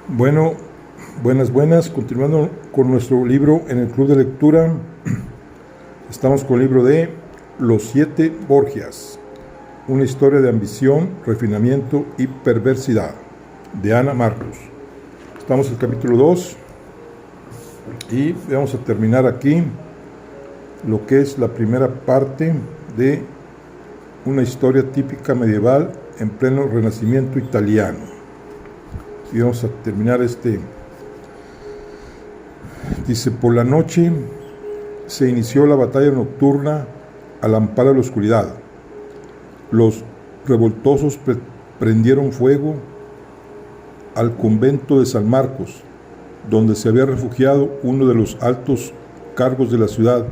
Bueno, buenas. Continuando con nuestro libro en el Club de Lectura, estamos con el libro de Los 7 Borgias, una historia de ambición, refinamiento y perversidad, de Ana Marcos. Estamos en el capítulo 2 y vamos a terminar aquí lo que es la primera parte de una historia típica medieval en pleno Renacimiento italiano. Y vamos a terminar Dice: por la noche se inició la batalla nocturna al amparo de la oscuridad. Los revoltosos prendieron fuego al convento de San Marcos, donde se había refugiado uno de los altos cargos de la ciudad,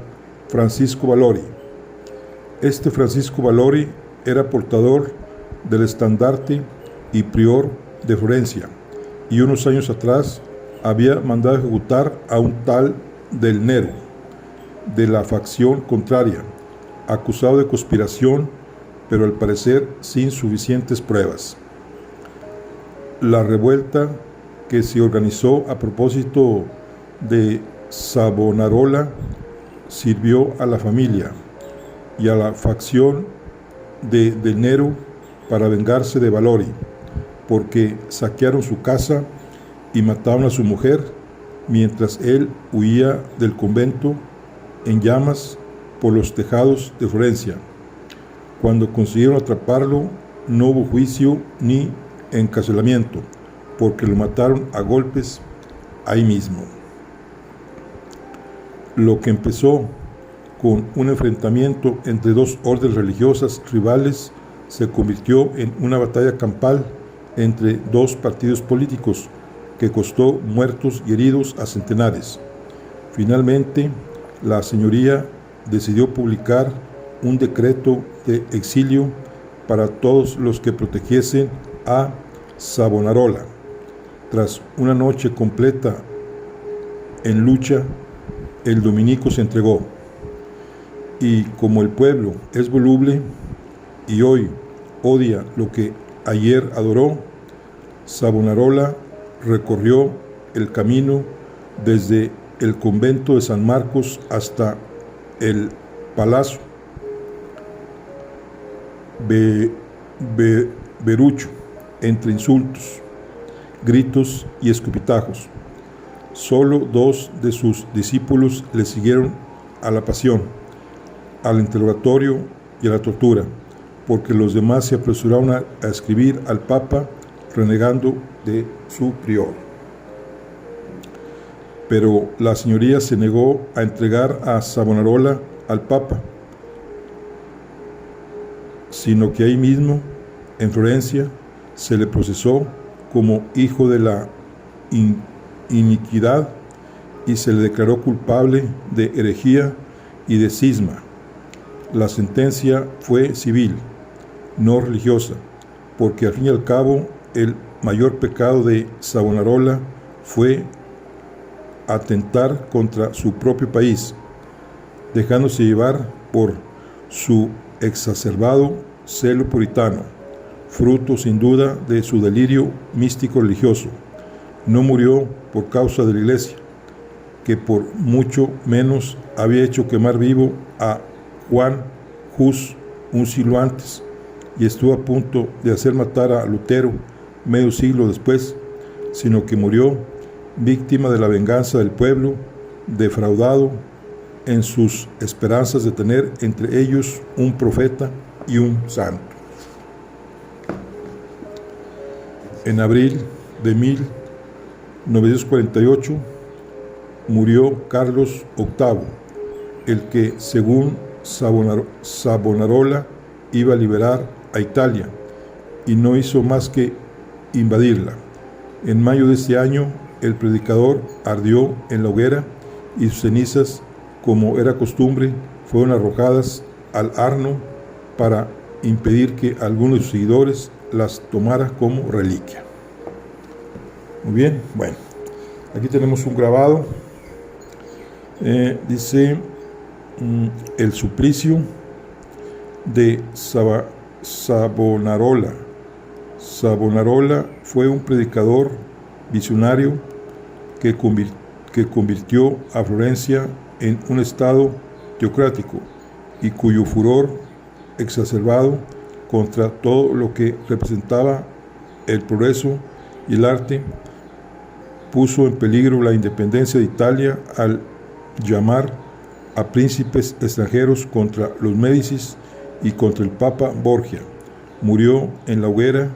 Francisco Valori. Francisco Valori era portador del estandarte y prior de Florencia, y unos años atrás había mandado ejecutar a un tal del Nero, de la facción contraria, acusado de conspiración, pero al parecer sin suficientes pruebas. La revuelta que se organizó a propósito de Savonarola sirvió a la familia y a la facción de Nero para vengarse de Valori, porque saquearon su casa y mataron a su mujer mientras él huía del convento en llamas por los tejados de Florencia. Cuando consiguieron atraparlo, no hubo juicio ni encarcelamiento, porque lo mataron a golpes ahí mismo. Lo que empezó con un enfrentamiento entre dos órdenes religiosas rivales se convirtió en una batalla campal entre dos partidos políticos que costó muertos y heridos a centenares. Finalmente, la señoría decidió publicar un decreto de exilio para todos los que protegiesen a Savonarola. Tras una noche completa en lucha, el dominico se entregó, y como el pueblo es voluble y hoy odia lo que ayer adoró, Savonarola recorrió el camino desde el convento de San Marcos hasta el Palacio Berucho, entre insultos, gritos y escupitajos. Solo 2 de sus discípulos le siguieron a la pasión, al interrogatorio y a la tortura, porque los demás se apresuraron a escribir al Papa renegando de su prior. Pero la señoría se negó a entregar a Savonarola al Papa, sino que ahí mismo, en Florencia, se le procesó como hijo de la iniquidad y se le declaró culpable de herejía y de cisma. La sentencia fue civil, no religiosa, porque al fin y al cabo el mayor pecado de Savonarola fue atentar contra su propio país, dejándose llevar por su exacerbado celo puritano, fruto sin duda de su delirio místico religioso. No murió por causa de la Iglesia, que por mucho menos había hecho quemar vivo a Juan Hus un siglo antes, y estuvo a punto de hacer matar a Lutero medio siglo después, sino que murió víctima de la venganza del pueblo, defraudado en sus esperanzas de tener entre ellos un profeta y un santo. En abril de 1948 murió Carlos VIII, el que, según Savonarola, iba a liberar a Italia, y no hizo más que invadirla. En mayo de ese año, el predicador ardió en la hoguera y sus cenizas, como era costumbre, fueron arrojadas al Arno para impedir que alguno de sus seguidores las tomara como reliquia. Muy bien, bueno, aquí tenemos un grabado. Dice: el suplicio de Savonarola. Savonarola fue un predicador visionario que convirtió a Florencia en un estado teocrático y cuyo furor exacerbado contra todo lo que representaba el progreso y el arte puso en peligro la independencia de Italia al llamar a príncipes extranjeros contra los Médicis y contra el Papa Borgia. Murió en la hoguera,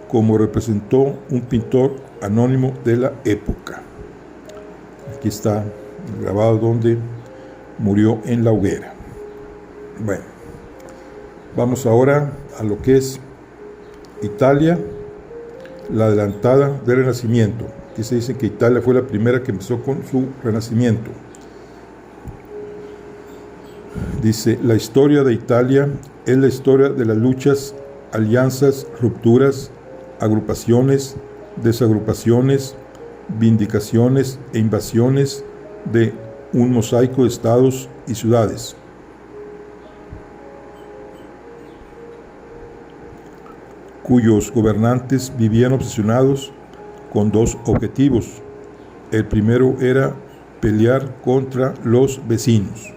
como representó un pintor anónimo de la época. Aquí está grabado donde murió en la hoguera. Bueno, vamos ahora a lo que es Italia, la adelantada del Renacimiento. Aquí se dice que Italia fue la primera que empezó con su Renacimiento. Dice, la historia de Italia es la historia de las luchas, alianzas, rupturas, agrupaciones, desagrupaciones, vindicaciones e invasiones de un mosaico de estados y ciudades. Cuyos gobernantes vivían obsesionados con dos objetivos. El primero era pelear contra los vecinos.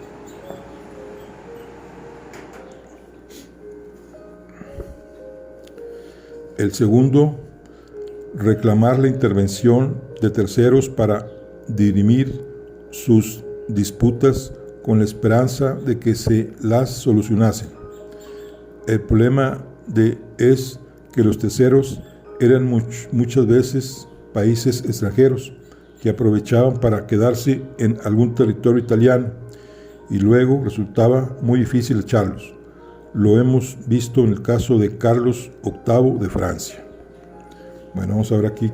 El segundo, reclamar la intervención de terceros para dirimir sus disputas con la esperanza de que se las solucionasen. El problema es que los terceros eran muchas veces países extranjeros que aprovechaban para quedarse en algún territorio italiano y luego resultaba muy difícil echarlos. Lo hemos visto en el caso de Carlos VIII de Francia. Bueno, vamos a ver aquí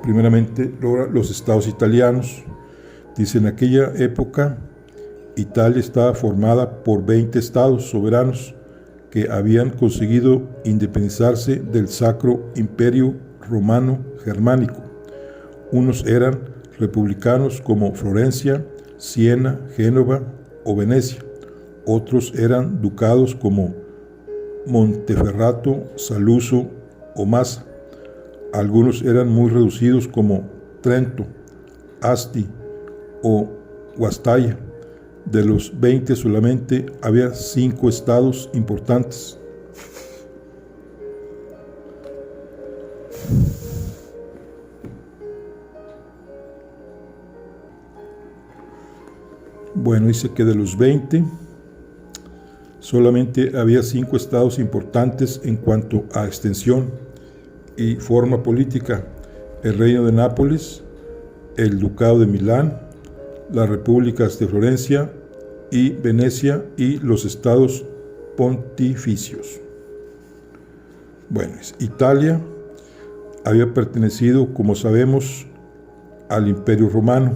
primeramente los estados italianos. Dice, en aquella época Italia estaba formada por 20 estados soberanos que habían conseguido independizarse del Sacro Imperio Romano Germánico. Unos eran republicanos como Florencia, Siena, Génova o Venecia. Otros eran ducados como Monteferrato, Saluzzo o Massa. Algunos eran muy reducidos como Trento, Asti o Guastalla. De los 20 solamente había 5 estados importantes. Bueno, dice que de los 20 solamente había 5 estados importantes en cuanto a extensión y forma política: el Reino de Nápoles, el Ducado de Milán, las repúblicas de Florencia y Venecia y los estados pontificios. Bueno, Italia había pertenecido, como sabemos, al Imperio Romano.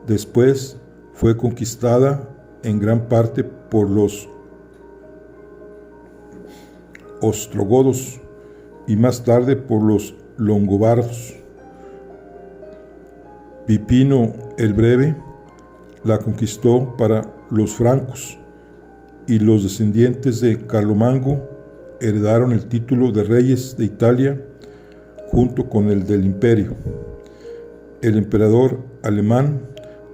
Después fue conquistada en gran parte por los ostrogodos y más tarde por los longobardos. Pipino el Breve la conquistó para los francos y los descendientes de Carlomango heredaron el título de reyes de Italia junto con el del imperio. El emperador alemán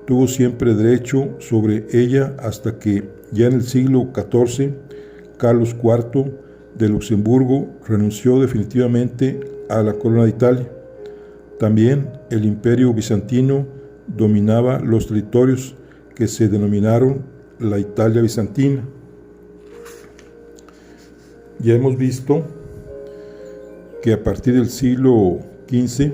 tuvo siempre derecho sobre ella hasta que ya en el siglo XIV Carlos IV de Luxemburgo renunció definitivamente a la corona de Italia. También el imperio bizantino dominaba los territorios que se denominaron la Italia bizantina. Ya hemos visto que a partir del siglo XV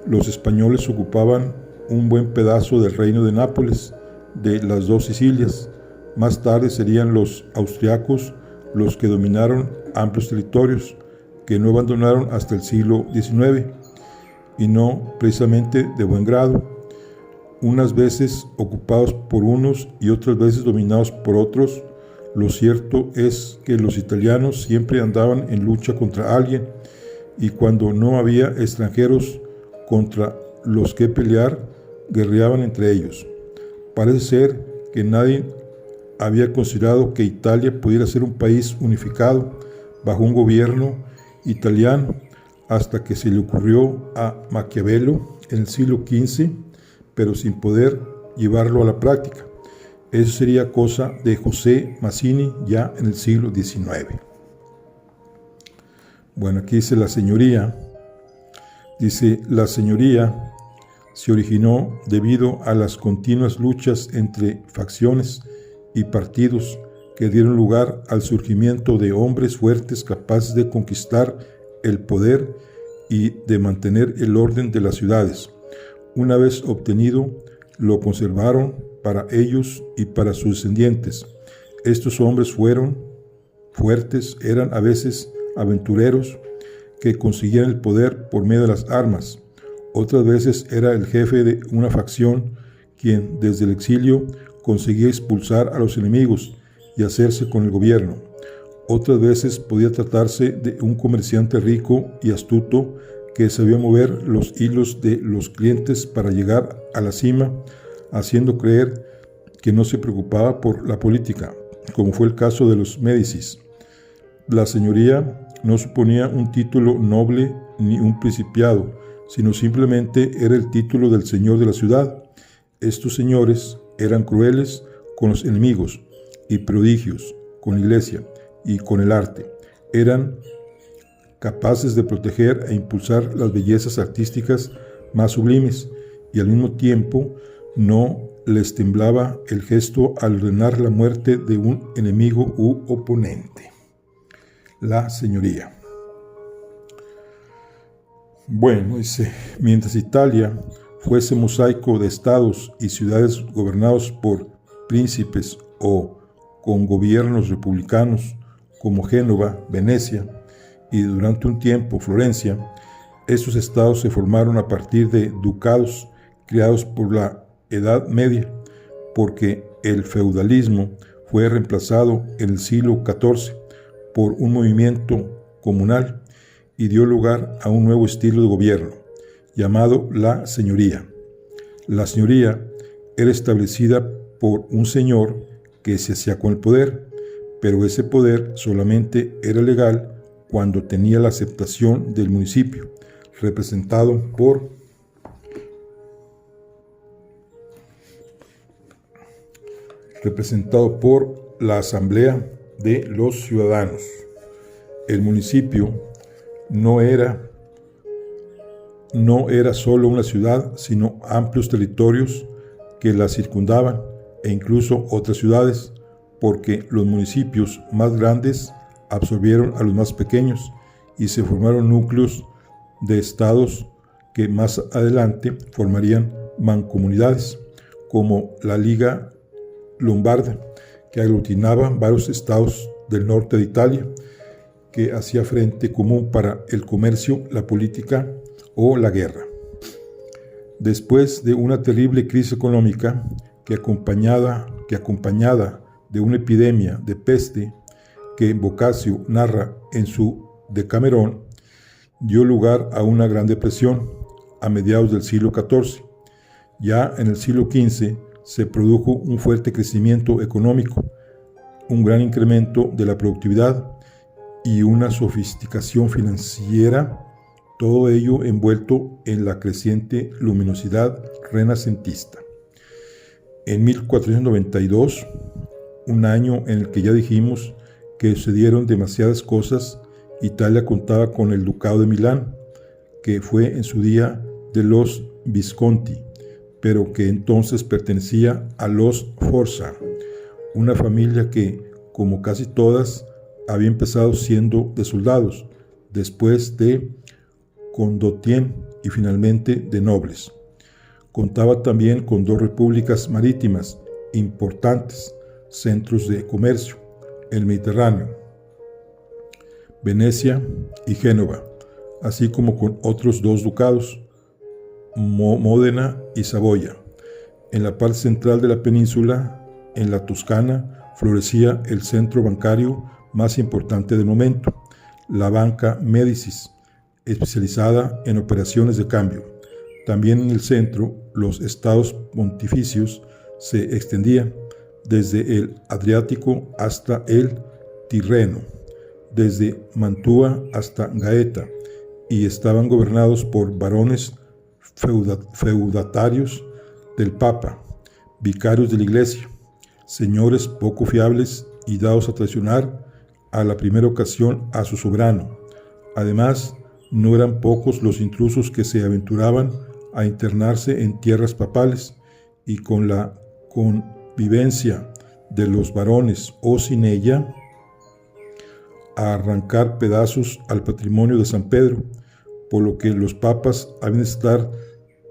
los españoles ocupaban un buen pedazo del reino de Nápoles, de las dos Sicilias. Más tarde serían los austriacos los que dominaron amplios territorios que no abandonaron hasta el siglo XIX, y no precisamente de buen grado, unas veces ocupados por unos y otras veces dominados por otros. Lo cierto es que los italianos siempre andaban en lucha contra alguien, y cuando no había extranjeros contra los que pelear, guerreaban entre ellos. Parece ser que nadie había considerado que Italia pudiera ser un país unificado bajo un gobierno italiano hasta que se le ocurrió a Maquiavelo en el siglo XV, pero sin poder llevarlo a la práctica. Eso sería cosa de José Mazzini ya en el siglo XIX. Bueno, aquí dice la señoría. Dice, la señoría se originó debido a las continuas luchas entre facciones y partidos que dieron lugar al surgimiento de hombres fuertes capaces de conquistar el poder y de mantener el orden de las ciudades. Una vez obtenido, lo conservaron para ellos y para sus descendientes. Estos hombres fueron fuertes, eran a veces aventureros que consiguían el poder por medio de las armas. Otras veces era el jefe de una facción quien desde el exilio conseguía expulsar a los enemigos y hacerse con el gobierno. Otras veces podía tratarse de un comerciante rico y astuto que sabía mover los hilos de los clientes para llegar a la cima, haciendo creer que no se preocupaba por la política, como fue el caso de los Médicis. La señoría no suponía un título noble ni un principado, sino simplemente era el título del señor de la ciudad. Estos señores eran crueles con los enemigos y prodigios con la iglesia y con el arte. Eran capaces de proteger e impulsar las bellezas artísticas más sublimes y al mismo tiempo no les temblaba el gesto al ordenar la muerte de un enemigo u oponente. La señoría. Bueno, dice, mientras Italia fuese mosaico de estados y ciudades gobernados por príncipes o con gobiernos republicanos como Génova, Venecia y durante un tiempo Florencia, estos estados se formaron a partir de ducados creados por la Edad Media, porque el feudalismo fue reemplazado en el siglo XIV por un movimiento comunal y dio lugar a un nuevo estilo de gobierno, llamado la señoría. La señoría era establecida por un señor que se hacía con el poder, pero ese poder solamente era legal cuando tenía la aceptación del municipio, representado por la Asamblea de los Ciudadanos. El municipio no era solo una ciudad, sino amplios territorios que la circundaban e incluso otras ciudades, porque los municipios más grandes absorbieron a los más pequeños y se formaron núcleos de estados que más adelante formarían mancomunidades, como la Liga Lombarda, que aglutinaba varios estados del norte de Italia, que hacía frente común para el comercio, la política o la guerra. Después de una terrible crisis económica que acompañada de una epidemia de peste que Boccaccio narra en su Decamerón, dio lugar a una gran depresión a mediados del siglo XIV. Ya en el siglo XV se produjo un fuerte crecimiento económico, un gran incremento de la productividad y una sofisticación financiera, todo ello envuelto en la creciente luminosidad renacentista. En 1492, un año en el que ya dijimos que sucedieron demasiadas cosas, Italia contaba con el Ducado de Milán, que fue en su día de los Visconti, pero que entonces pertenecía a los Forza, una familia que, como casi todas, había empezado siendo de soldados, después de condottieri y finalmente de nobles. Contaba también con dos repúblicas marítimas importantes, centros de comercio, el Mediterráneo, Venecia y Génova, así como con otros dos ducados, Módena y Saboya. En la parte central de la península, en la Toscana, florecía el centro bancario más importante del momento, la Banca Médicis, especializada en operaciones de cambio. También en el centro, los estados pontificios se extendían desde el Adriático hasta el Tirreno, desde Mantua hasta Gaeta, y estaban gobernados por varones feudatarios del Papa, vicarios de la Iglesia, señores poco fiables y dados a traicionar a la primera ocasión a su soberano. Además, no eran pocos los intrusos que se aventuraban a internarse en tierras papales y con la convivencia de los varones o sin ella, a arrancar pedazos al patrimonio de San Pedro, por lo que los papas habían de estar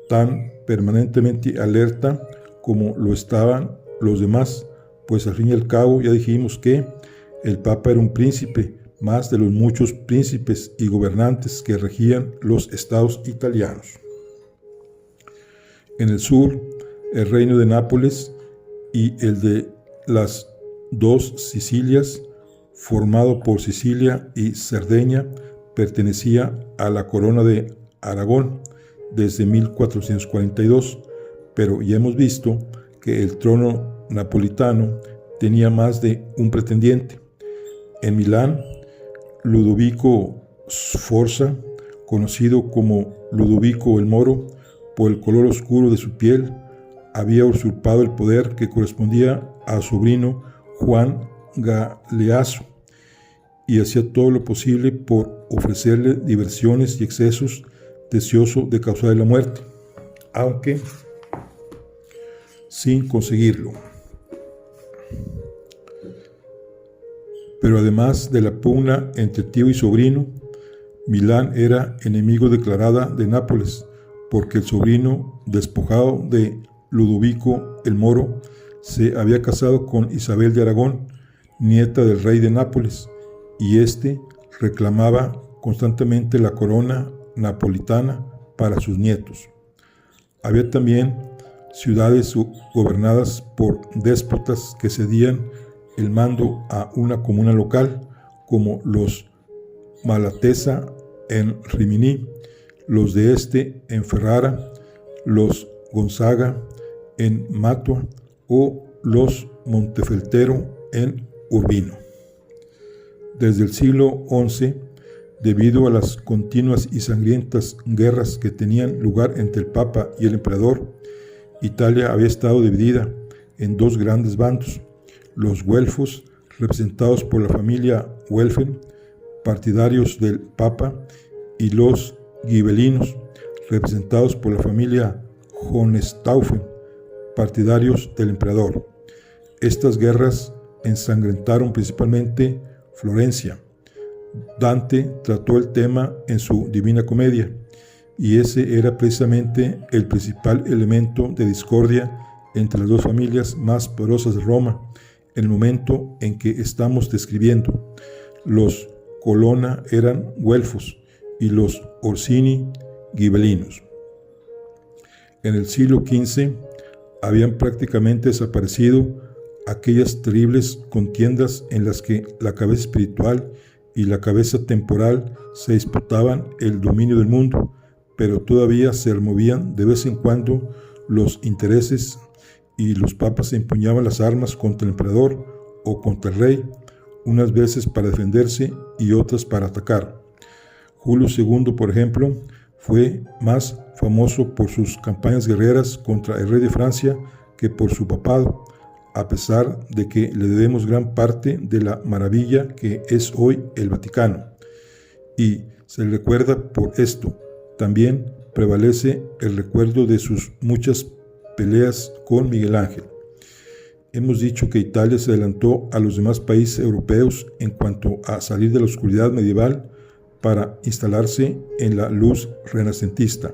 tan permanentemente alerta como lo estaban los demás, pues al fin y al cabo ya dijimos que el papa era un príncipe más de los muchos príncipes y gobernantes que regían los estados italianos. En el sur, el reino de Nápoles y el de las dos Sicilias, formado por Sicilia y Cerdeña, pertenecía a la corona de Aragón desde 1442, pero ya hemos visto que el trono napolitano tenía más de un pretendiente. En Milán, Ludovico Sforza, conocido como Ludovico el Moro por el color oscuro de su piel, había usurpado el poder que correspondía a su sobrino Juan Galeazzo y hacía todo lo posible por ofrecerle diversiones y excesos, deseoso de causarle la muerte, aunque sin conseguirlo. Pero además de la pugna entre tío y sobrino, Milán era enemigo declarada de Nápoles, porque el sobrino, despojado de Ludovico el Moro, se había casado con Isabel de Aragón, nieta del rey de Nápoles, y éste reclamaba constantemente la corona napolitana para sus nietos. Había también ciudades gobernadas por déspotas que cedían el mando a una comuna local, como los Malatesa en Rimini, los de Este en Ferrara, los Gonzaga en Mantua o los Montefeltro en Urbino. Desde el siglo XI, debido a las continuas y sangrientas guerras que tenían lugar entre el Papa y el Emperador, Italia había estado dividida en dos grandes bandos: los güelfos, representados por la familia Welfen, partidarios del Papa, y los gibelinos, representados por la familia Hohenstaufen, partidarios del emperador. Estas guerras ensangrentaron principalmente Florencia. Dante trató el tema en su Divina Comedia, y ese era precisamente el principal elemento de discordia entre las dos familias más poderosas de Roma, en el momento en que estamos describiendo. Los Colonna eran güelfos y los Orsini gibelinos. En el siglo XV habían prácticamente desaparecido aquellas terribles contiendas en las que la cabeza espiritual y la cabeza temporal se disputaban el dominio del mundo, pero todavía se removían de vez en cuando los intereses y los papas empuñaban las armas contra el emperador o contra el rey, unas veces para defenderse y otras para atacar. Julio II, por ejemplo, fue más famoso por sus campañas guerreras contra el rey de Francia que por su papado, a pesar de que le debemos gran parte de la maravilla que es hoy el Vaticano. Y se le recuerda por esto. También prevalece el recuerdo de sus muchas peleas con Miguel Ángel. Hemos dicho que Italia se adelantó a los demás países europeos en cuanto a salir de la oscuridad medieval para instalarse en la luz renacentista,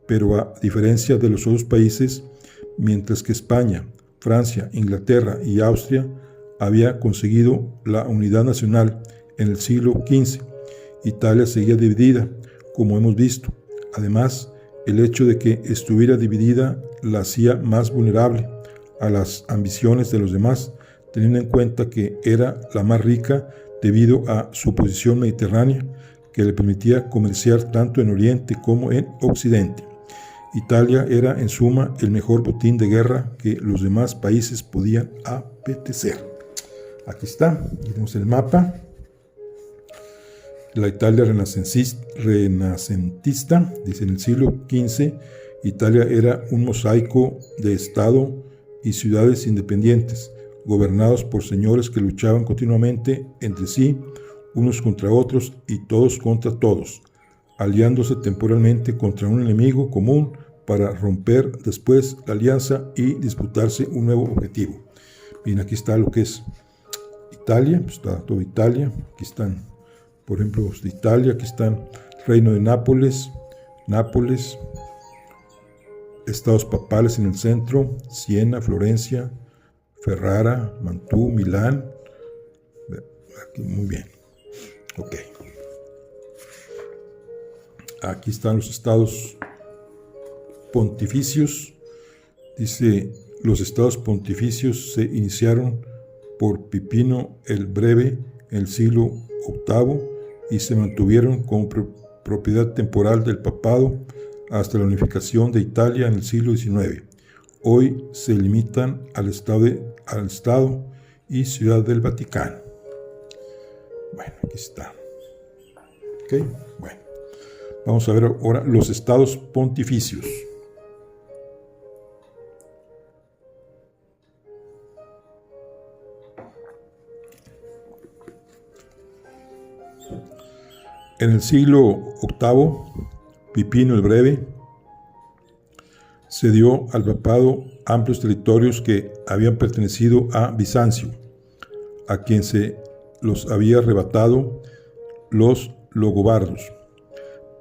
pero a diferencia de los otros países, mientras que España, Francia, Inglaterra y Austria había conseguido la unidad nacional en el siglo XV, Italia seguía dividida, como hemos visto. Además, el hecho de que estuviera dividida la hacía más vulnerable a las ambiciones de los demás, teniendo en cuenta que era la más rica debido a su posición mediterránea, que le permitía comerciar tanto en Oriente como en Occidente. Italia era, en suma, el mejor botín de guerra que los demás países podían apetecer. Aquí está, tenemos el mapa. La Italia renacentista, dice, en el siglo XV, Italia era un mosaico de estado y ciudades independientes, gobernados por señores que luchaban continuamente entre sí, unos contra otros y todos contra todos, aliándose temporalmente contra un enemigo común para romper después la alianza y disputarse un nuevo objetivo. Bien, aquí está lo que es Italia, pues está toda Italia, aquí están, por ejemplo, de Italia, aquí están Reino de Nápoles, estados papales en el centro, Siena, Florencia, Ferrara, Mantú, Milán. Aquí, muy bien. Ok. Aquí están los estados pontificios. Dice, los estados pontificios se iniciaron por Pipino el Breve en el siglo VIII y se mantuvieron como propiedad temporal del papado hasta la unificación de Italia en el siglo XIX. Hoy se limitan al Estado y Ciudad del Vaticano. Bueno, aquí está. Ok, bueno. Vamos a ver ahora los estados pontificios. En el siglo VIII, Pipino el Breve cedió al papado amplios territorios que habían pertenecido a Bizancio, a quien se los había arrebatado los longobardos.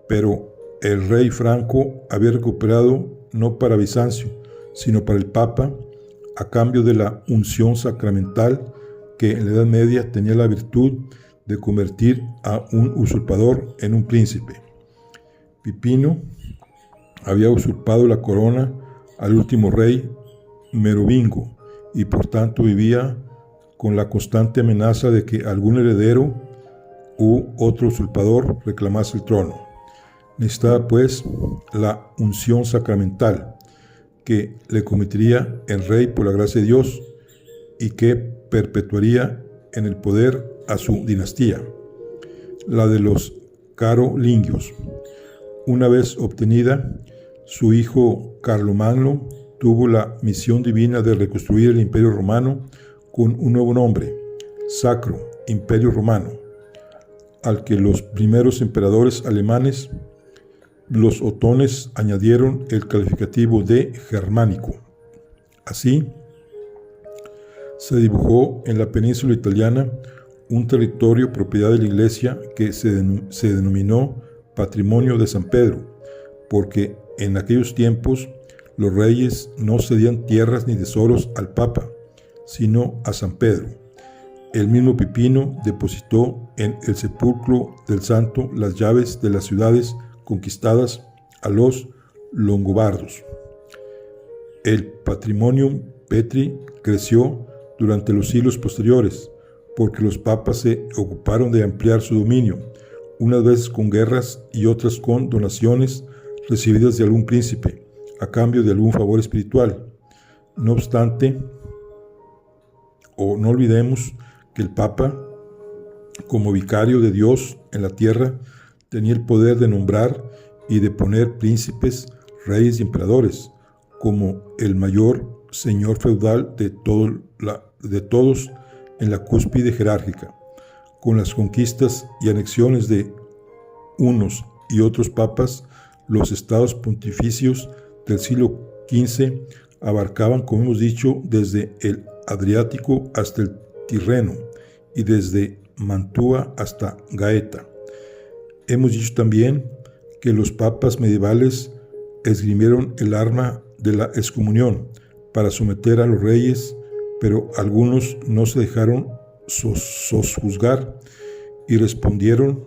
Pero el rey Franco había recuperado no para Bizancio, sino para el Papa, a cambio de la unción sacramental que en la Edad Media tenía la virtud de convertir a un usurpador en un príncipe. Pipino había usurpado la corona al último rey Merovingo y por tanto vivía con la constante amenaza de que algún heredero u otro usurpador reclamase el trono. Necesitaba pues la unción sacramental que le convertiría en rey por la gracia de Dios y que perpetuaría en el poder a su dinastía, la de los carolingios. Una vez obtenida, su hijo Carlomagno tuvo la misión divina de reconstruir el Imperio Romano con un nuevo nombre, Sacro Imperio Romano, al que los primeros emperadores alemanes, los otones, añadieron el calificativo de germánico. Así, se dibujó en la península italiana un territorio propiedad de la Iglesia que se denominó Patrimonio de San Pedro, porque en aquellos tiempos los reyes no cedían tierras ni tesoros al Papa, sino a San Pedro. El mismo Pipino depositó en el sepulcro del santo las llaves de las ciudades conquistadas a los longobardos. El Patrimonium Petri creció durante los siglos posteriores, porque los papas se ocuparon de ampliar su dominio, unas veces con guerras y otras con donaciones recibidas de algún príncipe, a cambio de algún favor espiritual. No obstante, no olvidemos que el Papa, como vicario de Dios en la tierra, tenía el poder de nombrar y de poner príncipes, reyes y emperadores, como el mayor señor feudal de todos en la cúspide jerárquica. Con las conquistas y anexiones de unos y otros papas, los estados pontificios del siglo XV abarcaban, como hemos dicho, desde el Adriático hasta el Tirreno y desde Mantua hasta Gaeta. Hemos dicho también que los papas medievales esgrimieron el arma de la excomunión para someter a los reyes, pero algunos no se dejaron sosjuzgar y respondieron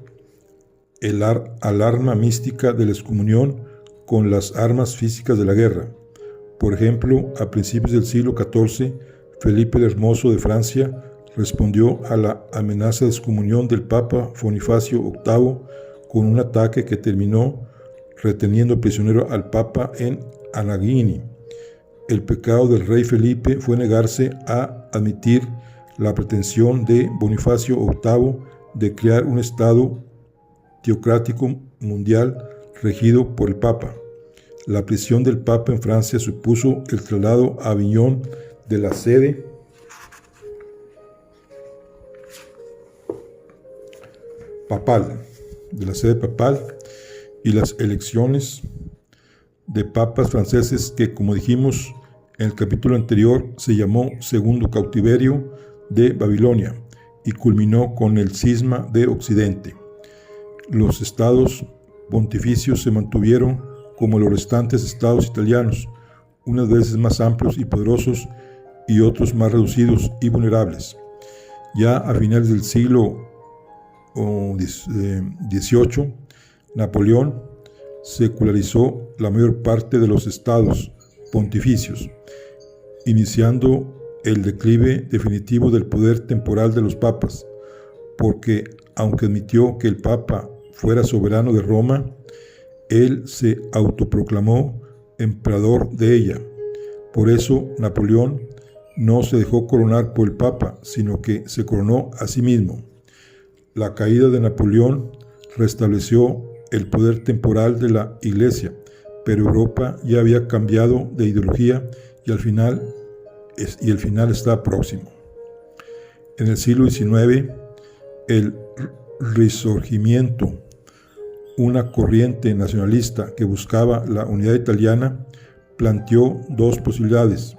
al arma mística de la excomunión con las armas físicas de la guerra. Por ejemplo, a principios del siglo XIV, Felipe el Hermoso de Francia respondió a la amenaza de excomunión del Papa Bonifacio VIII con un ataque que terminó reteniendo prisionero al Papa en Anaghini. El pecado del rey Felipe fue negarse a admitir la pretensión de Bonifacio VIII de crear un estado teocrático mundial regido por el Papa. La prisión del Papa en Francia supuso el traslado a Aviñón de la sede papal, y las elecciones de papas franceses que, como dijimos en el capítulo anterior, se llamó Segundo Cautiverio de Babilonia y culminó con el cisma de Occidente. Los estados pontificios se mantuvieron como los restantes estados italianos, unas veces más amplios y poderosos y otros más reducidos y vulnerables. Ya a finales del siglo XVIII, Napoleón secularizó la mayor parte de los estados pontificios, iniciando el declive definitivo del poder temporal de los papas, porque aunque admitió que el papa fuera soberano de Roma, él se autoproclamó emperador de ella. Por eso Napoleón no se dejó coronar por el papa, sino que se coronó a sí mismo. La caída de Napoleón restableció el poder temporal de la Iglesia, pero Europa ya había cambiado de ideología y el final está próximo. En el siglo XIX, el Risorgimiento, una corriente nacionalista que buscaba la unidad italiana, planteó dos posibilidades: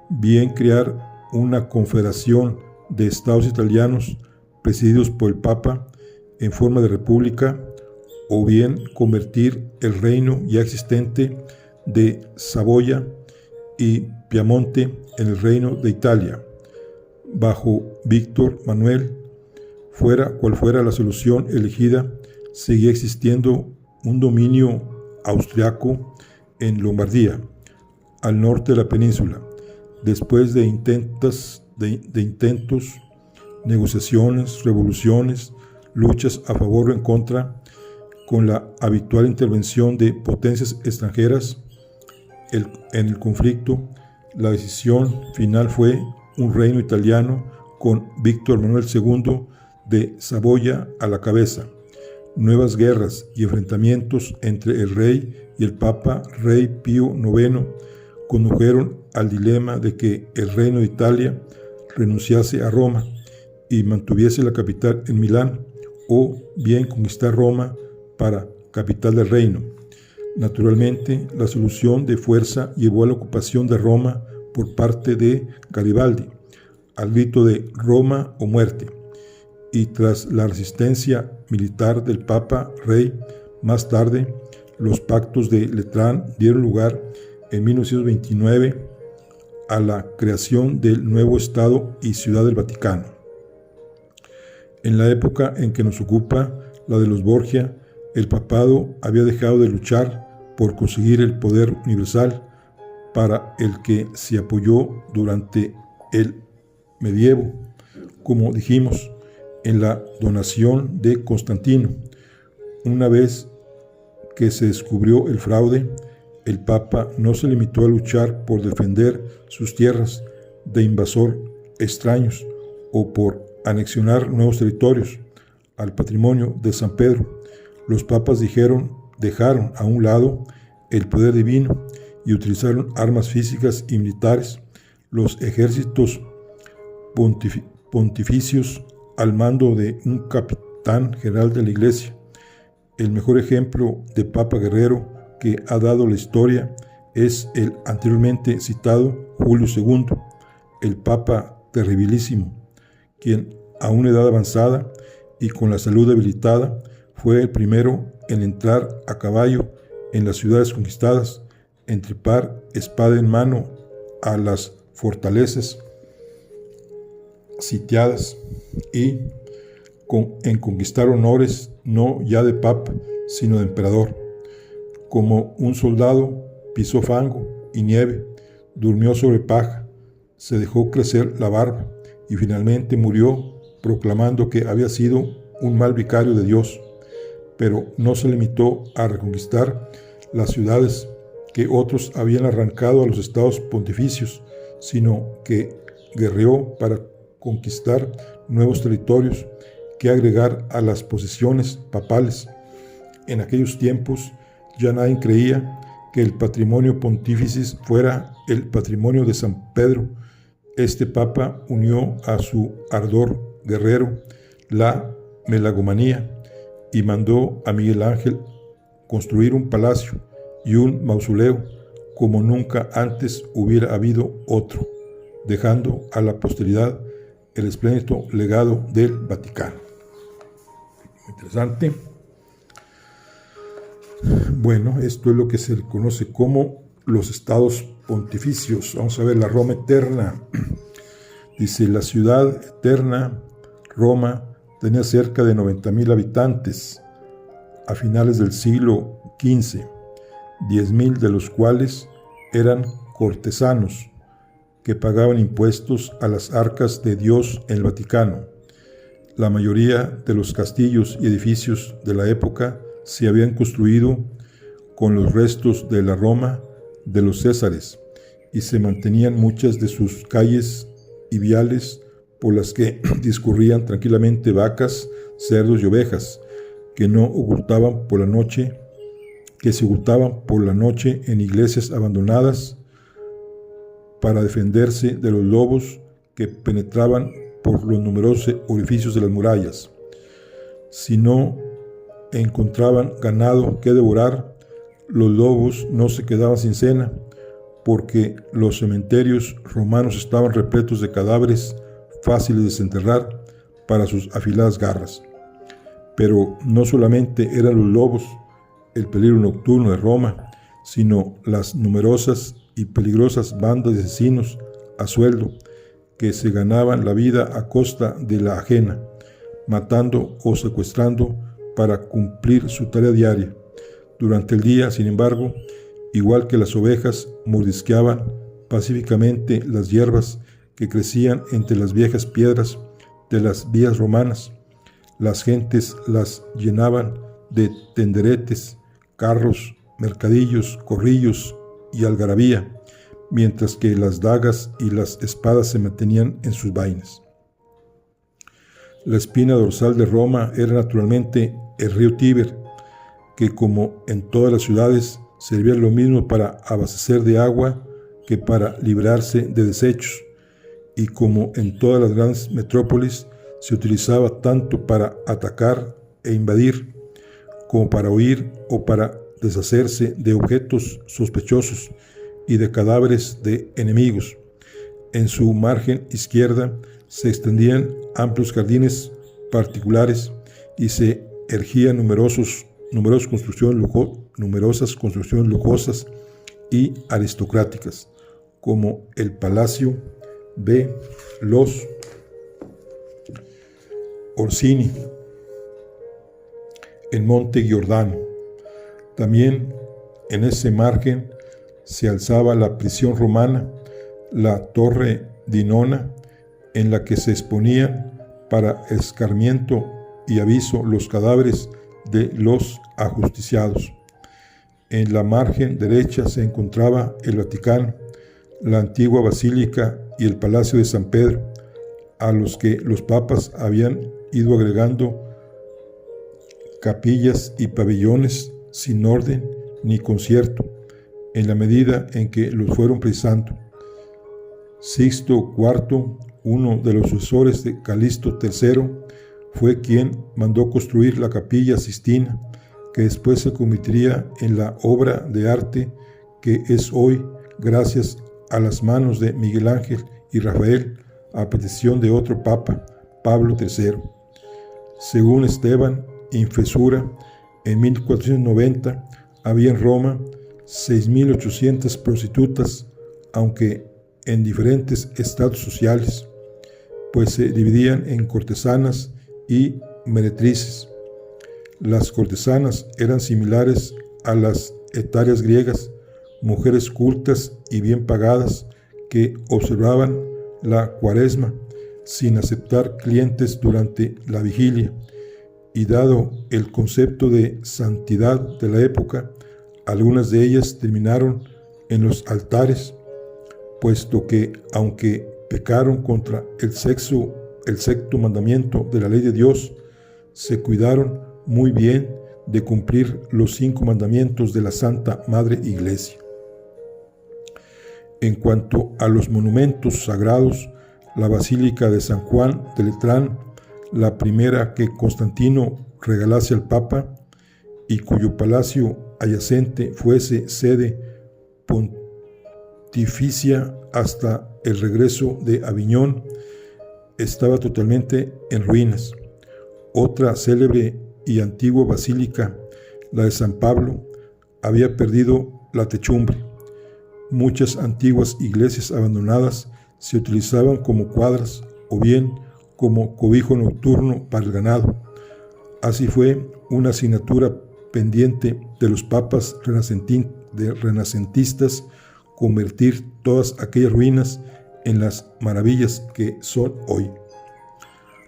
bien crear una confederación de estados italianos presididos por el Papa en forma de república, o bien convertir el reino ya existente de Saboya y Piamonte en el reino de Italia. Bajo Víctor Manuel, fuera cual fuera la solución elegida, seguía existiendo un dominio austriaco en Lombardía, al norte de la península. Después de intentos, negociaciones, revoluciones, luchas a favor o en contra, con la habitual intervención de potencias extranjeras en el conflicto, la decisión final fue un reino italiano con Víctor Manuel II de Saboya a la cabeza. Nuevas guerras y enfrentamientos entre el rey y el papa Rey Pío IX condujeron al dilema de que el reino de Italia renunciase a Roma y mantuviese la capital en Milán, o bien conquistar Roma para capital del reino. Naturalmente, la solución de fuerza llevó a la ocupación de Roma por parte de Garibaldi, al grito de Roma o muerte, y tras la resistencia militar del Papa Rey, más tarde, los pactos de Letrán dieron lugar en 1929 a la creación del nuevo Estado y Ciudad del Vaticano. En la época en que nos ocupa, la de los Borgia, el papado había dejado de luchar por conseguir el poder universal para el que se apoyó durante el medievo, como dijimos, en la donación de Constantino. Una vez que se descubrió el fraude, el Papa no se limitó a luchar por defender sus tierras de invasor extraños o por anexionar nuevos territorios al patrimonio de San Pedro. Los papas dejaron a un lado el poder divino y utilizaron armas físicas y militares, los ejércitos pontificios al mando de un capitán general de la Iglesia. El mejor ejemplo de papa guerrero que ha dado la historia es el anteriormente citado Julio II, el papa terribilísimo, quien a una edad avanzada y con la salud debilitada fue el primero en entrar a caballo en las ciudades conquistadas, en trepar espada en mano a las fortalezas sitiadas y en conquistar honores no ya de papa, sino de emperador. Como un soldado, pisó fango y nieve, durmió sobre paja, se dejó crecer la barba y finalmente murió proclamando que había sido un mal vicario de Dios, pero no se limitó a reconquistar las ciudades que otros habían arrancado a los estados pontificios, sino que guerreó para conquistar nuevos territorios que agregar a las posesiones papales, en aquellos tiempos ya nadie creía que el patrimonio pontificis fuera el patrimonio de San Pedro. Este papa unió a su ardor guerrero la melagomanía y mandó a Miguel Ángel construir un palacio y un mausoleo como nunca antes hubiera habido otro, dejando a la posteridad el espléndido legado del Vaticano. Muy interesante. Bueno, esto es lo que se conoce como los estados pontificios. Vamos a ver la Roma eterna. Dice, la ciudad eterna, Roma, tenía cerca de 90,000 habitantes a finales del siglo XV, 10,000 de los cuales eran cortesanos que pagaban impuestos a las arcas de Dios en el Vaticano. La mayoría de los castillos y edificios de la época se habían construido con los restos de la Roma de los Césares y se mantenían muchas de sus calles y viales por las que discurrían tranquilamente vacas, cerdos y ovejas que se ocultaban por la noche en iglesias abandonadas para defenderse de los lobos que penetraban por los numerosos orificios de las murallas. Si no encontraban ganado que devorar, los lobos no se quedaban sin cena, porque los cementerios romanos estaban repletos de cadáveres fáciles de desenterrar para sus afiladas garras. Pero no solamente eran los lobos el peligro nocturno de Roma, sino las numerosas y peligrosas bandas de asesinos a sueldo que se ganaban la vida a costa de la ajena, matando o secuestrando para cumplir su tarea diaria. Durante el día, sin embargo, igual que las ovejas, mordisqueaban pacíficamente las hierbas que crecían entre las viejas piedras de las vías romanas. Las gentes las llenaban de tenderetes, carros, mercadillos, corrillos y algarabía, mientras que las dagas y las espadas se mantenían en sus vainas. La espina dorsal de Roma era naturalmente el río Tíber, que como en todas las ciudades servía lo mismo para abastecer de agua que para librarse de desechos, y como en todas las grandes metrópolis se utilizaba tanto para atacar e invadir, como para huir o para deshacerse de objetos sospechosos y de cadáveres de enemigos. En su margen izquierda se extendían amplios jardines particulares y se erigían numerosas construcciones lujosas y aristocráticas, como el Palacio de los Orsini, el Monte Giordano. También en ese margen se alzaba la prisión romana, la Torre Dinona, en la que se exponían para escarmiento y aviso los cadáveres de los ajusticiados. En la margen derecha se encontraba el Vaticano, la antigua basílica y el Palacio de San Pedro, a los que los papas habían ido agregando capillas y pabellones sin orden ni concierto, en la medida en que los fueron precisando. Sixto IV, uno de los sucesores de Calixto III, fue quien mandó construir la Capilla Sixtina, que después se convertiría en la obra de arte que es hoy, gracias a las manos de Miguel Ángel y Rafael, a petición de otro papa, Pablo III. Según Esteban Infesura, en 1490 había en Roma 6,800 prostitutas, aunque en diferentes estratos sociales, pues se dividían en cortesanas y meretrices. Las cortesanas eran similares a las etarias griegas, mujeres cultas y bien pagadas que observaban la cuaresma sin aceptar clientes durante la vigilia, y dado el concepto de santidad de la época, algunas de ellas terminaron en los altares, puesto que, aunque pecaron contra el sexto mandamiento de la ley de Dios, se cuidaron muy bien de cumplir los 5 mandamientos de la Santa Madre Iglesia. En cuanto a los monumentos sagrados, la Basílica de San Juan de Letrán, la primera que Constantino regalase al Papa y cuyo palacio adyacente fuese sede pontificia hasta el regreso de Aviñón, estaba totalmente en ruinas. Otra célebre y antigua basílica, la de San Pablo, había perdido la techumbre. Muchas antiguas iglesias abandonadas se utilizaban como cuadras o bien como cobijo nocturno para el ganado. Así fue una asignatura pendiente de los papas renacentistas convertir todas aquellas ruinas en las maravillas que son hoy.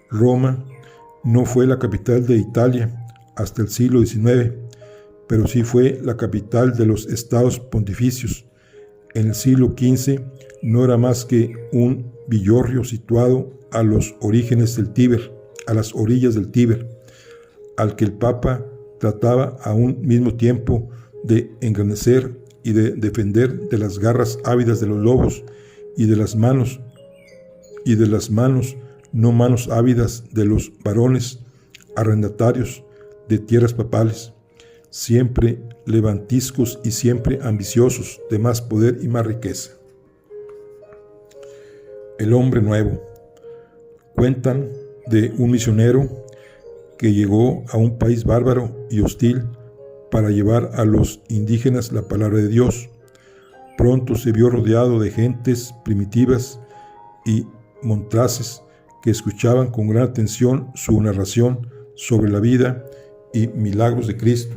Roma no fue la capital de Italia hasta el siglo XIX, pero sí fue la capital de los estados pontificios. En el siglo XV no era más que un villorrio situado a los orígenes del Tíber, a las orillas del Tíber, al que el Papa trataba a un mismo tiempo de engrandecer y de defender de las garras ávidas de los lobos y de las manos no manos ávidas de los varones arrendatarios de tierras papales, siempre levantiscos y siempre ambiciosos de más poder y más riqueza. El hombre nuevo. Cuentan de un misionero que llegó a un país bárbaro y hostil para llevar a los indígenas la palabra de Dios. Pronto se vio rodeado de gentes primitivas y montraces que escuchaban con gran atención su narración sobre la vida y milagros de Cristo.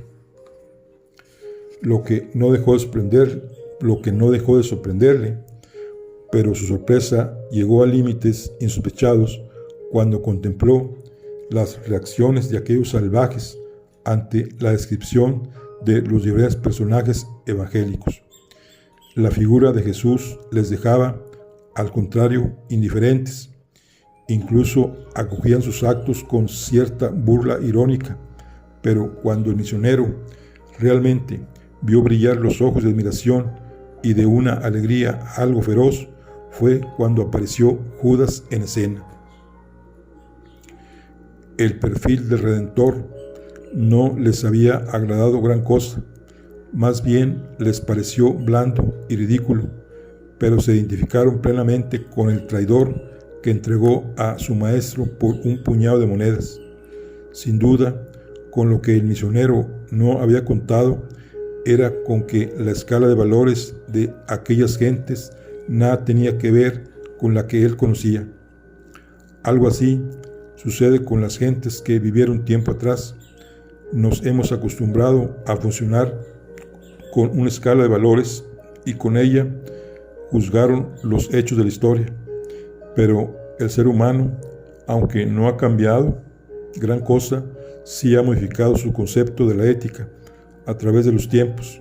Lo que no dejó de sorprenderle, pero su sorpresa llegó a límites insospechados cuando contempló las reacciones de aquellos salvajes ante la descripción de los diversos personajes evangélicos. La figura de Jesús les dejaba, al contrario, indiferentes. Incluso acogían sus actos con cierta burla irónica, pero cuando el misionero realmente vio brillar los ojos de admiración y de una alegría algo feroz, fue cuando apareció Judas en escena. El perfil del Redentor no les había agradado gran cosa, más bien les pareció blando y ridículo, pero se identificaron plenamente con el traidor que entregó a su maestro por un puñado de monedas. Sin duda, con lo que el misionero no había contado era con que la escala de valores de aquellas gentes nada tenía que ver con la que él conocía. Algo así sucede con las gentes que vivieron tiempo atrás. Nos hemos acostumbrado a funcionar con una escala de valores y con ella juzgaron los hechos de la historia. Pero el ser humano, aunque no ha cambiado gran cosa, sí ha modificado su concepto de la ética a través de los tiempos,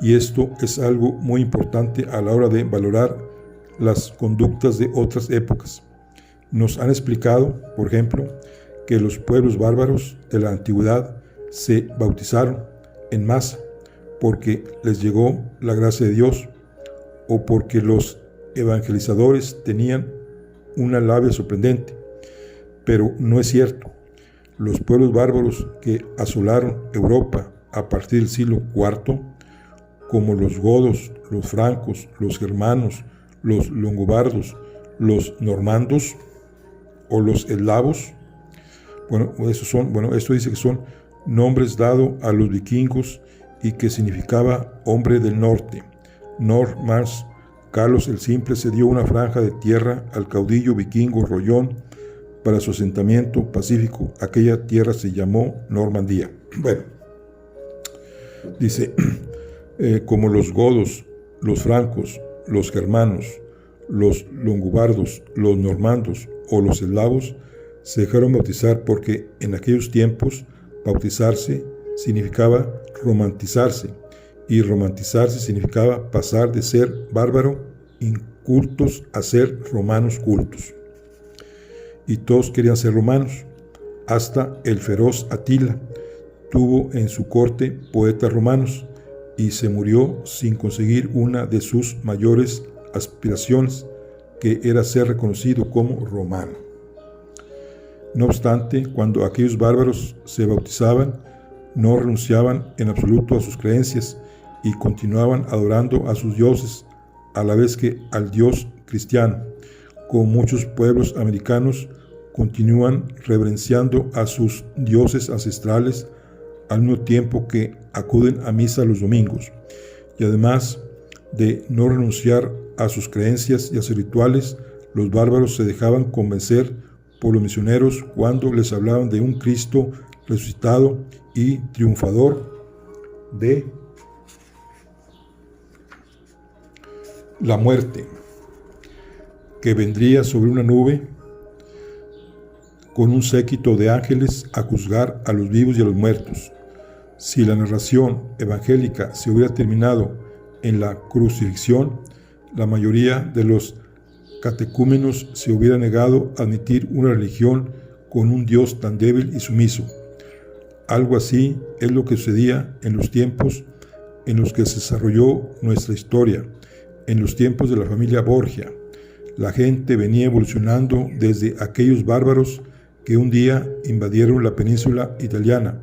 y esto es algo muy importante a la hora de valorar las conductas de otras épocas. Nos han explicado, por ejemplo, que los pueblos bárbaros de la antigüedad se bautizaron en masa porque les llegó la gracia de Dios o porque los evangelizadores tenían una labia sorprendente, pero no es cierto. Los pueblos bárbaros que asolaron Europa a partir del siglo IV, como los godos, los francos, los germanos, los longobardos, los normandos o los eslavos, esto dice que son nombres dados a los vikingos y que significaba hombre del norte. Nordmars. Carlos el Simple cedió una franja de tierra al caudillo vikingo Rollón para su asentamiento pacífico. Aquella tierra se llamó Normandía. Bueno, dice, como los godos, los francos, los germanos, los longobardos, los normandos o los eslavos se dejaron bautizar porque en aquellos tiempos bautizarse significaba romantizarse, y romantizarse significaba pasar de ser bárbaro incultos a ser romanos cultos. Y todos querían ser romanos, hasta el feroz Atila, tuvo en su corte poetas romanos y se murió sin conseguir una de sus mayores aspiraciones, que era ser reconocido como romano. No obstante, cuando aquellos bárbaros se bautizaban, no renunciaban en absoluto a sus creencias y continuaban adorando a sus dioses, a la vez que al Dios cristiano. Como muchos pueblos americanos continúan reverenciando a sus dioses ancestrales al mismo tiempo que acuden a misa los domingos, y además de no renunciar a sus creencias y a sus rituales, los bárbaros se dejaban convencer por los misioneros cuando les hablaban de un Cristo resucitado y triunfador de la muerte, que vendría sobre una nube con un séquito de ángeles a juzgar a los vivos y a los muertos. Si la narración evangélica se hubiera terminado en la crucifixión, la mayoría de los catecúmenos se hubiera negado a admitir una religión con un Dios tan débil y sumiso. Algo así es lo que sucedía en los tiempos en los que se desarrolló nuestra historia, en los tiempos de la familia Borgia. La gente venía evolucionando desde aquellos bárbaros que un día invadieron la península italiana,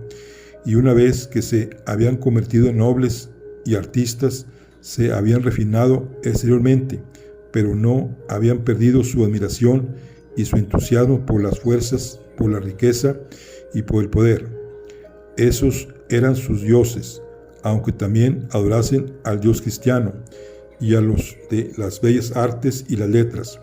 y una vez que se habían convertido en nobles y artistas, se habían refinado exteriormente, pero no habían perdido su admiración y su entusiasmo por las fuerzas, por la riqueza y por el poder. Esos eran sus dioses, aunque también adorasen al Dios cristiano y a los de las bellas artes y las letras.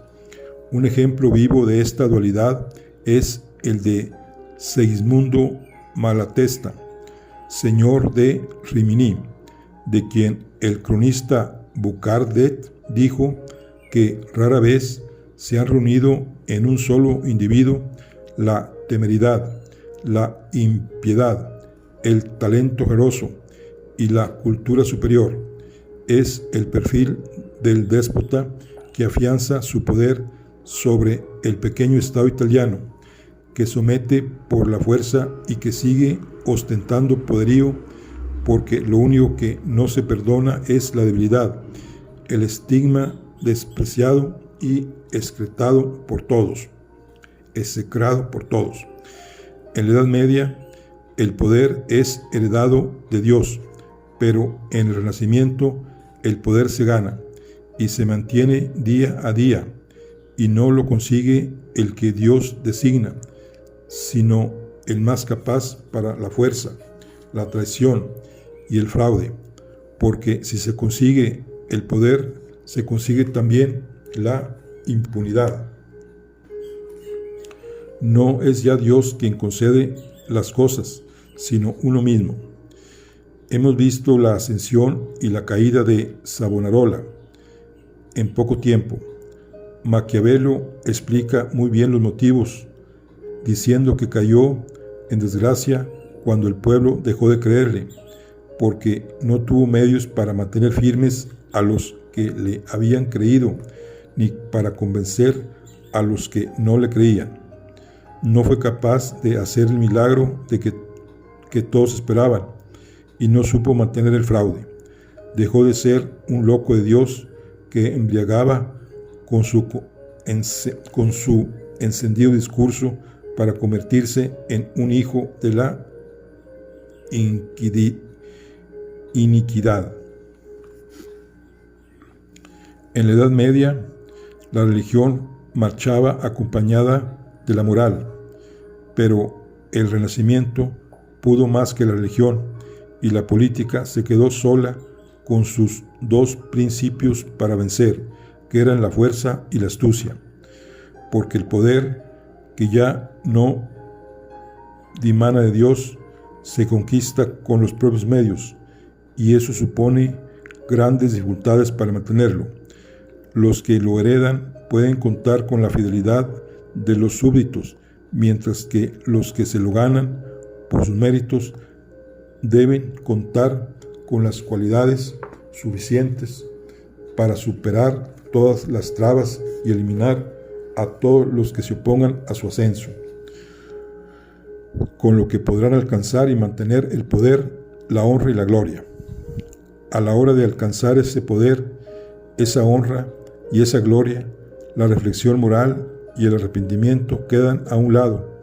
Un ejemplo vivo de esta dualidad es el de Segismundo Malatesta, señor de Rimini, de quien el cronista Bucardet dijo que rara vez se han reunido en un solo individuo la temeridad, la impiedad, el talento generoso y la cultura superior. Es el perfil del déspota que afianza su poder sobre el pequeño Estado italiano, que somete por la fuerza y que sigue ostentando poderío, porque lo único que no se perdona es la debilidad, el estigma despreciado y execrado por todos. En la Edad Media, el poder es heredado de Dios, pero en el Renacimiento el poder se gana y se mantiene día a día, y no lo consigue el que Dios designa, sino el más capaz para la fuerza, la traición y el fraude, porque si se consigue el poder, se consigue también la impunidad. No es ya Dios quien concede las cosas, sino uno mismo. Hemos visto la ascensión y la caída de Savonarola en poco tiempo. Maquiavelo explica muy bien los motivos, diciendo que cayó en desgracia cuando el pueblo dejó de creerle, porque no tuvo medios para mantener firmes a los que le habían creído, ni para convencer a los que no le creían. No fue capaz de hacer el milagro de que todos esperaban, y no supo mantener el fraude. Dejó de ser un loco de Dios que embriagaba con su encendido discurso para convertirse en un hijo de la iniquidad. En la Edad Media, la religión marchaba acompañada de la moral, pero el Renacimiento pudo más que la religión, y la política se quedó sola con sus dos principios para vencer, que eran la fuerza y la astucia, porque el poder, que ya no dimana de Dios, se conquista con los propios medios, y eso supone grandes dificultades para mantenerlo. Los que lo heredan pueden contar con la fidelidad de los súbditos, mientras que los que se lo ganan por sus méritos deben contar con las cualidades suficientes para superar todas las trabas y eliminar a todos los que se opongan a su ascenso. con lo que podrán alcanzar y mantener el poder, la honra y la gloria. A la hora de alcanzar ese poder, esa honra y esa gloria, la reflexión moral y el arrepentimiento quedan a un lado,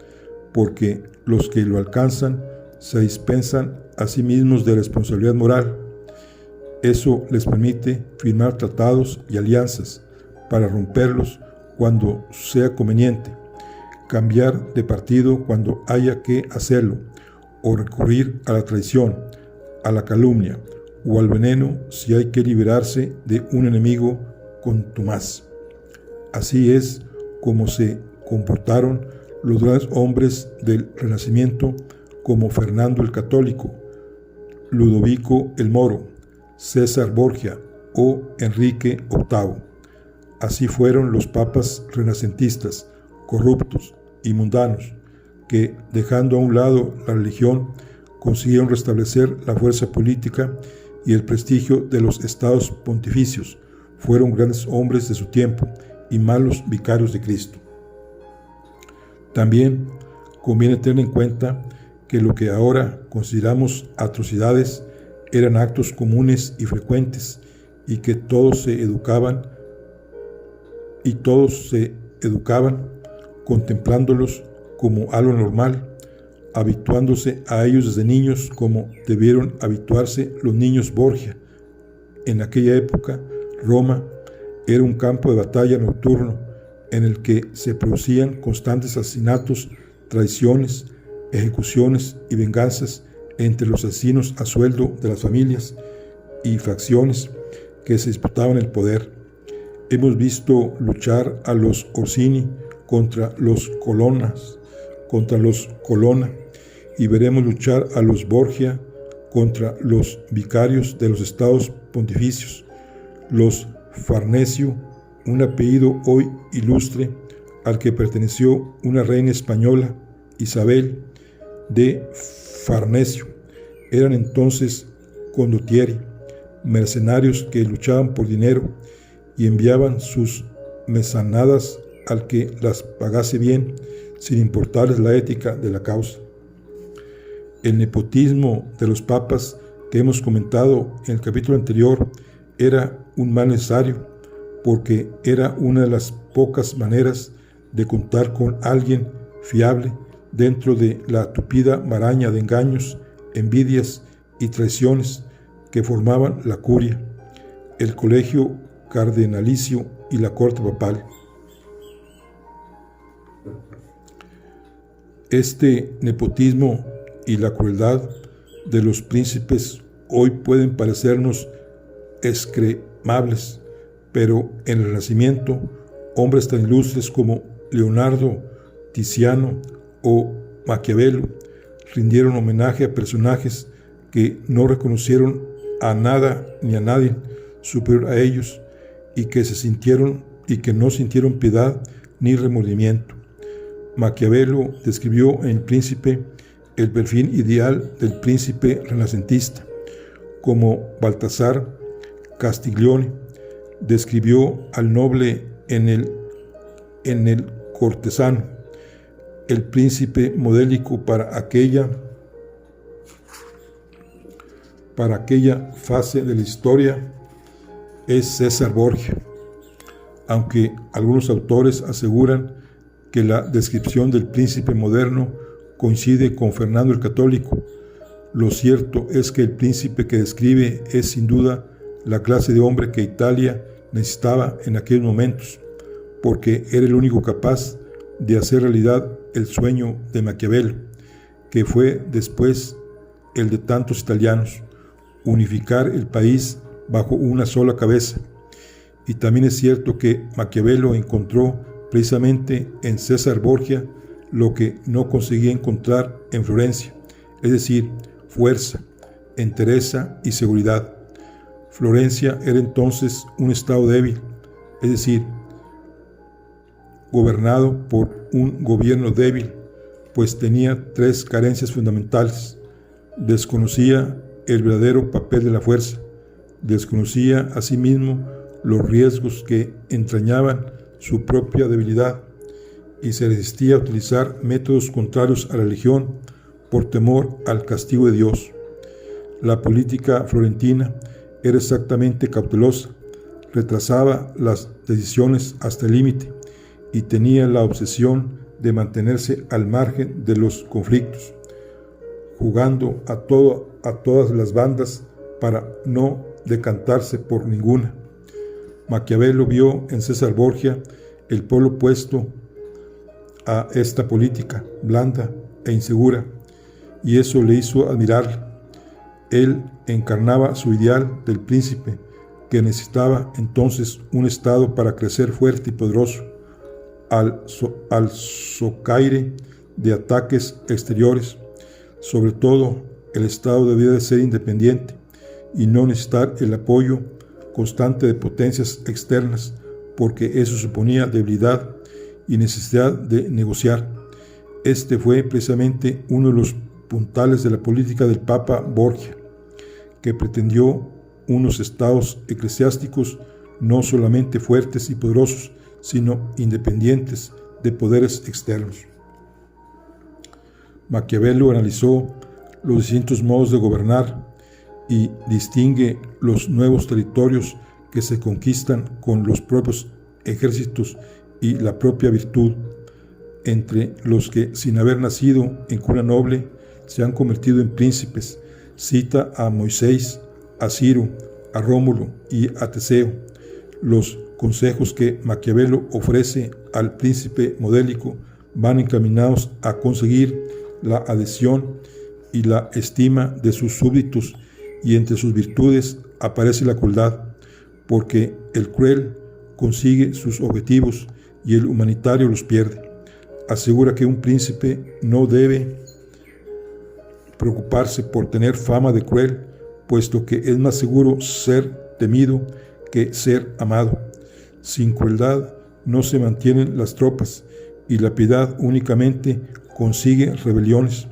porque los que lo alcanzan se dispensan a sí mismos de responsabilidad moral. Eso les permite firmar tratados y alianzas para romperlos cuando sea conveniente, cambiar de partido cuando haya que hacerlo, o recurrir a la traición, a la calumnia o al veneno si hay que liberarse de un enemigo contumaz. Así es como se comportaron los grandes hombres del Renacimiento como Fernando el Católico, Ludovico el Moro, César Borgia o Enrique VIII. Así fueron los papas renacentistas, corruptos y mundanos, que, dejando a un lado la religión, consiguieron restablecer la fuerza política y el prestigio de los estados pontificios. Fueron grandes hombres de su tiempo y malos vicarios de Cristo. También conviene tener en cuenta que lo que ahora consideramos atrocidades eran actos comunes y frecuentes, y que todos se educaban contemplándolos como algo normal, habituándose a ellos desde niños como debieron habituarse los niños Borgia. En aquella época, Roma era un campo de batalla nocturno en el que se producían constantes asesinatos, traiciones, ejecuciones y venganzas entre los asesinos a sueldo de las familias y facciones que se disputaban el poder. Hemos visto luchar a los Orsini contra los Colonna, y veremos luchar a los Borgia contra los vicarios de los estados pontificios, los Farnesio, un apellido hoy ilustre al que perteneció una reina española, Isabel de Farnesio. Eran entonces condottieri, mercenarios que luchaban por dinero y enviaban sus mesanadas al que las pagase bien, sin importarles la ética de la causa. El nepotismo de los papas que hemos comentado en el capítulo anterior era un mal necesario, porque era una de las pocas maneras de contar con alguien fiable dentro de la tupida maraña de engaños, envidias y traiciones que formaban la curia, el colegio cardenalicio y la corte papal. Este nepotismo y la crueldad de los príncipes hoy pueden parecernos excremables, pero en el Renacimiento, hombres tan ilustres como Leonardo, Tiziano o Maquiavelo rindieron homenaje a personajes que no reconocieron a nada ni a nadie superior a ellos y que no sintieron piedad ni remordimiento. Maquiavelo describió en El Príncipe el perfil ideal del príncipe renacentista, como Baltasar Castiglione describió al noble en el cortesano. El príncipe modélico para aquella fase de la historia es César Borgia, aunque algunos autores aseguran que la descripción del príncipe moderno coincide con Fernando el Católico. Lo cierto es que el príncipe que describe es sin duda la clase de hombre que Italia necesitaba en aquellos momentos, porque era el único capaz de hacer realidad el sueño de Maquiavelo, que fue después el de tantos italianos, unificar el país bajo una sola cabeza. Y también es cierto que Maquiavelo encontró precisamente en César Borgia lo que no conseguía encontrar en Florencia, es decir, fuerza, entereza y seguridad. Florencia era entonces un estado débil, es decir, gobernado por un gobierno débil, pues tenía tres carencias fundamentales. Desconocía el verdadero papel de la fuerza, desconocía asimismo los riesgos que entrañaban su propia debilidad y se resistía a utilizar métodos contrarios a la religión por temor al castigo de Dios. La política florentina era exactamente cautelosa, retrasaba las decisiones hasta el límite y tenía la obsesión de mantenerse al margen de los conflictos, jugando a todas las bandas para no decantarse por ninguna. Maquiavelo vio en César Borgia el polo opuesto a esta política blanda e insegura, y eso le hizo admirarla. Él encarnaba su ideal del príncipe, que necesitaba entonces un Estado para crecer fuerte y poderoso, al socaire de ataques exteriores. Sobre todo, el Estado debía de ser independiente y no necesitar el apoyo constante de potencias externas, porque eso suponía debilidad y necesidad de negociar. Este fue precisamente uno de los puntales de la política del Papa Borgia, que pretendió unos estados eclesiásticos no solamente fuertes y poderosos, sino independientes de poderes externos. Maquiavelo analizó los distintos modos de gobernar y distingue los nuevos territorios que se conquistan con los propios ejércitos y la propia virtud, entre los que, sin haber nacido en cuna noble, se han convertido en príncipes. Cita a Moisés, a Ciro, a Rómulo y a Teseo. Los consejos que Maquiavelo ofrece al príncipe modélico van encaminados a conseguir la adhesión y la estima de sus súbditos, y entre sus virtudes aparece la crueldad, porque el cruel consigue sus objetivos y el humanitario los pierde. Asegura que un príncipe no debe preocuparse por tener fama de cruel, puesto que es más seguro ser temido que ser amado. Sin crueldad no se mantienen las tropas, y la piedad únicamente consigue rebeliones,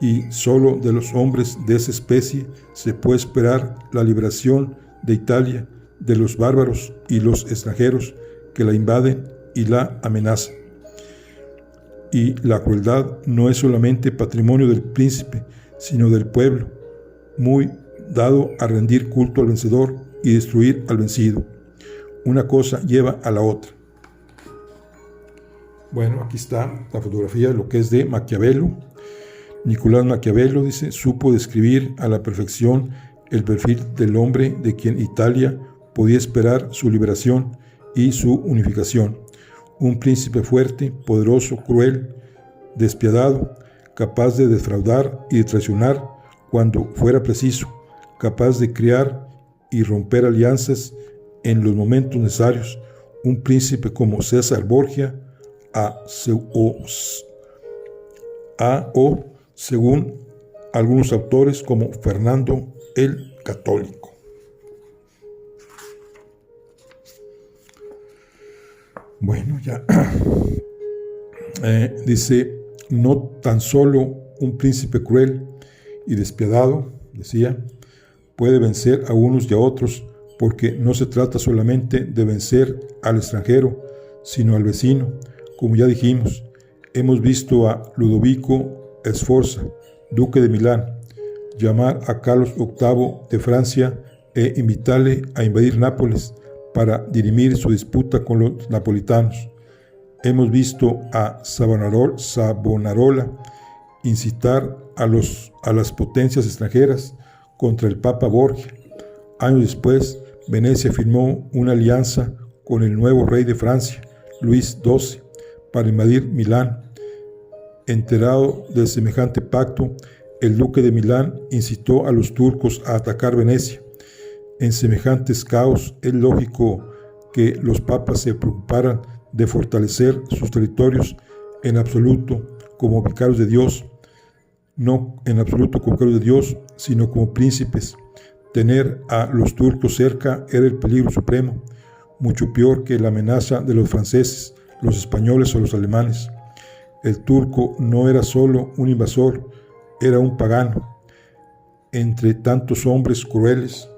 y solo de los hombres de esa especie se puede esperar la liberación de Italia de los bárbaros y los extranjeros que la invaden y la amenazan. Y la crueldad no es solamente patrimonio del príncipe, sino del pueblo, muy dado a rendir culto al vencedor y destruir al vencido. Una cosa lleva a la otra. Bueno, aquí está la fotografía de lo que es de Maquiavelo. Nicolás Maquiavelo, dice, supo describir a la perfección el perfil del hombre de quien Italia podía esperar su liberación y su unificación. Un príncipe fuerte, poderoso, cruel, despiadado, capaz de defraudar y de traicionar cuando fuera preciso, capaz de crear y romper alianzas en los momentos necesarios. Un príncipe como César Borgia, o según algunos autores, como Fernando el Católico. Bueno, ya dice, no tan solo un príncipe cruel y despiadado, decía, puede vencer a unos y a otros, porque no se trata solamente de vencer al extranjero, sino al vecino. Como ya dijimos, hemos visto a Ludovico Sforza, duque de Milán, llamar a Carlos VIII de Francia e invitarle a invadir Nápoles para dirimir su disputa con los napolitanos. Hemos visto a Savonarola incitar a las potencias extranjeras contra el Papa Borgia. Años después, Venecia firmó una alianza con el nuevo rey de Francia, Luis XII, para invadir Milán. Enterado de semejante pacto, el duque de Milán incitó a los turcos a atacar Venecia. En semejantes caos es lógico que los papas se preocuparan de fortalecer sus territorios en absoluto como vicarios de Dios, no en absoluto como vicarios de Dios, sino como príncipes. Tener a los turcos cerca era el peligro supremo, mucho peor que la amenaza de los franceses, los españoles o los alemanes. El turco no era solo un invasor, era un pagano. Entre tantos hombres crueles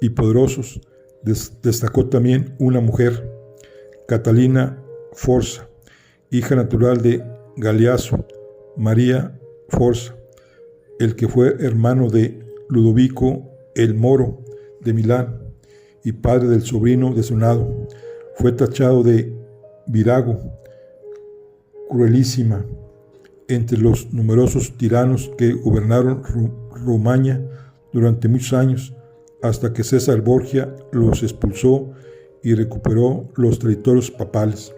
y poderosos, destacó también una mujer, Catalina Forza, hija natural de Galeazzo María Forza, el que fue hermano de Ludovico el Moro de Milán y padre del sobrino de Sonado. Fue tachado de virago, cruelísima, entre los numerosos tiranos que gobernaron Romaña durante muchos años, hasta que César Borgia los expulsó y recuperó los territorios papales.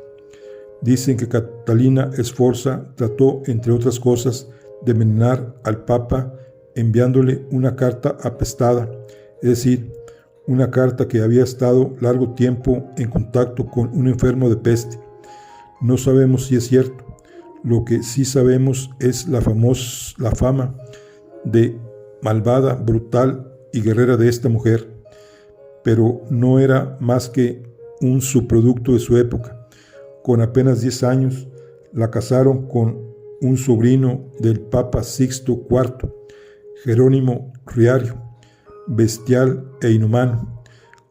Dicen que Catalina Sforza trató, entre otras cosas, de envenenar al Papa enviándole una carta apestada, es decir, una carta que había estado largo tiempo en contacto con un enfermo de peste. No sabemos si es cierto. Lo que sí sabemos es la fama de malvada, brutal y guerrera de esta mujer, pero no era más que un subproducto de su época. Con apenas 10 años la casaron con un sobrino del Papa Sixto IV, Jerónimo Riario, bestial e inhumano.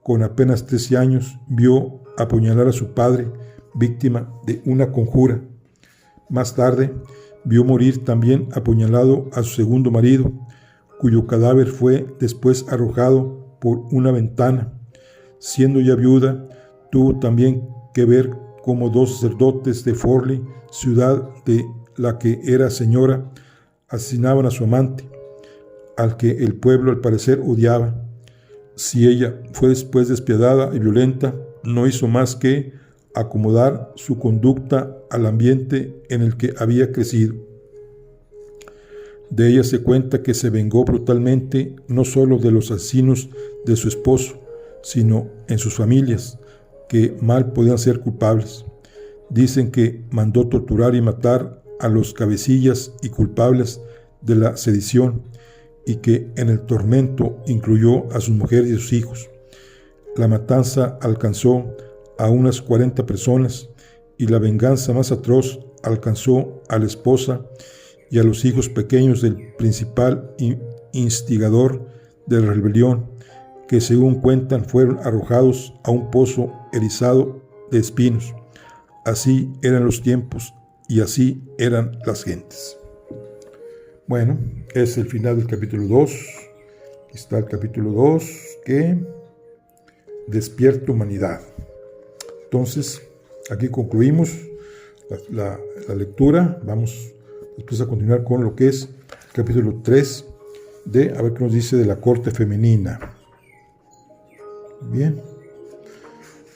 Con apenas 13 años vio apuñalar a su padre, víctima de una conjura. Más tarde vio morir también apuñalado a su segundo marido, cuyo cadáver fue después arrojado por una ventana. Siendo ya viuda, tuvo también que ver cómo 2 sacerdotes de Forlì, ciudad de la que era señora, asesinaban a su amante, al que el pueblo al parecer odiaba. Si ella fue después despiadada y violenta, no hizo más que acomodar su conducta al ambiente en el que había crecido. De ella se cuenta que se vengó brutalmente no solo de los asesinos de su esposo, sino en sus familias, que mal podían ser culpables. Dicen que mandó torturar y matar a los cabecillas y culpables de la sedición, y que en el tormento incluyó a sus mujeres y a sus hijos. La matanza alcanzó a unas 40 personas, y la venganza más atroz alcanzó a la esposa y a los hijos pequeños del principal instigador de la rebelión, que según cuentan fueron arrojados a un pozo erizado de espinos. Así eran los tiempos y así eran las gentes. Bueno, es el final del capítulo 2. Aquí está el capítulo 2, que despierta humanidad. Entonces, aquí concluimos la lectura. Vamos después a continuar con lo que es el capítulo 3, a ver qué nos dice de la corte femenina. Bien,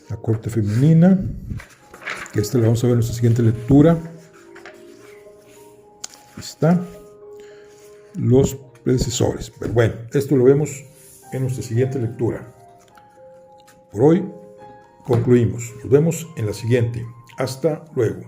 la corte femenina, que esta la vamos a ver en nuestra siguiente lectura. Aquí está, los predecesores. Pero bueno, esto lo vemos en nuestra siguiente lectura. Por hoy concluimos. Nos vemos en la siguiente. Hasta luego.